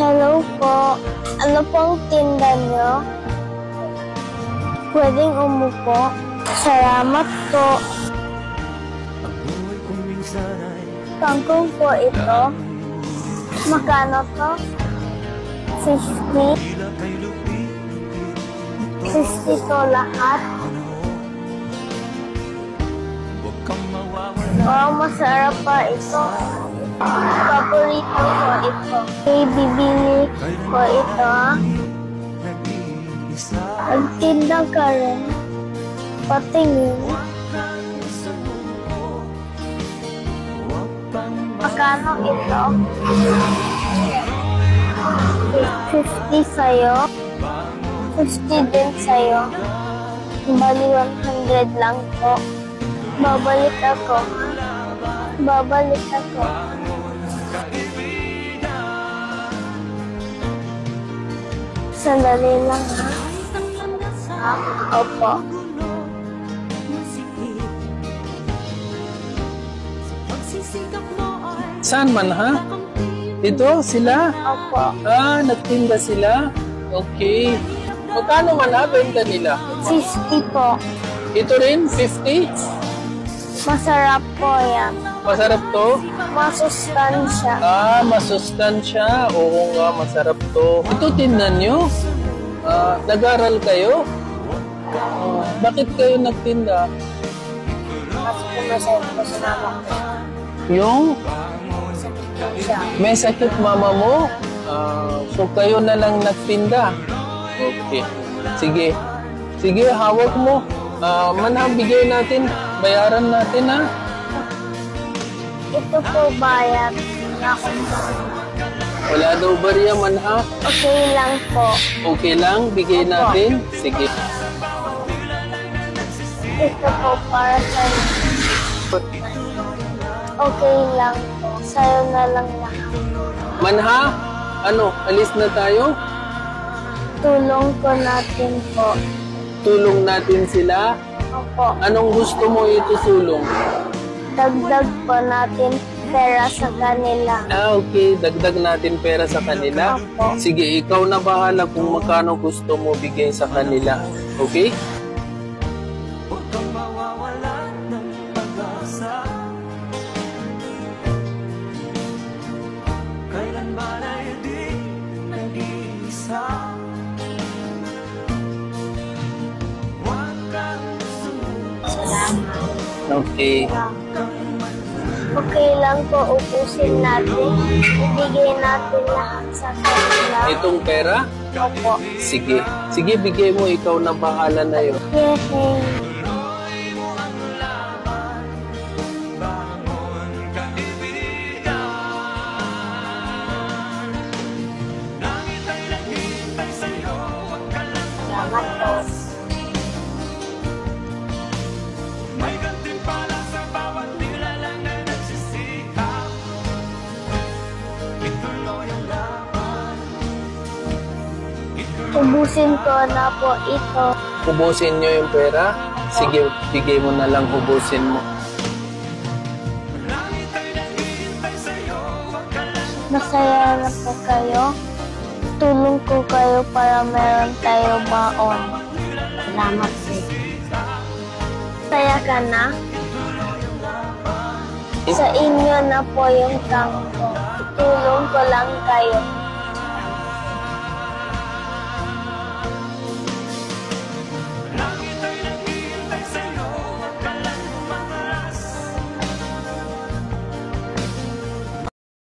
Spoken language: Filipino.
Hello po. Ano pong tinda nyo? Pwedeng umupo. Salamat po. Kangkong po ito. Magkano to? 50? 50 to lahat. Oh, masarap pa ito. Paborito ko ito. Bibili ko ito. Magtinda ka rin. Patingin. Magkano ito? 50 sa'yo. 50 din sa'yo. Bali 100 lang po. Babalik ako. Babalik ako. Sandali lang ha. Opo. Saan man ha? Ito sila? Opo. Nagtinda sila? Okay. Magkano man ha benta nila? 50 po. Ito rin? 50? Masarap po yan. Masarap to? Masustansya. Masustansya. Oo nga, masarap to. Ito tindan nyo? Nag-aral kayo? Bakit kayo nagtinda? Mas pumasayang po sa mama ko. Yung? Siya. May sakit mama mo? So kayo na lang nagtinda? Okay. Sige. Sige, hawak mo. Manabigay natin. Bayaran natin ha. Ito po bayad. Wala daw bariya man ha. Okay lang po. Okay lang? Bigay natin? Sige. Ito po para sa'yo. Okay lang po. Sa'yo na lang lahat. Manha? Ano? Alis na tayo? Tulong ko natin po. Tulong natin sila? Opo. Anong gusto mo itutulong? Dagdag po natin pera sa kanila. Okay. Dagdag natin pera sa kanila? Opo. Sige, ikaw na bahala kung magkano gusto mo bigay sa kanila. Okay? Okay. Okay lang po, ubusin natin. Ibigay natin lahat sa kanila. Itong pera? Opo. Sige. Sige, bigay mo. Ikaw na bahala na yun. Yehey. Salamat po. Ubusin ko na po ito. Ubusin nyo yung pera? Sige, bigay mo na lang. Ubusin mo. Masaya na po kayo. Tulong ko kayo para meron tayo baon. Salamat po. Saya ka na? Sa inyo na po yung tangko. Tulong ko lang kayo.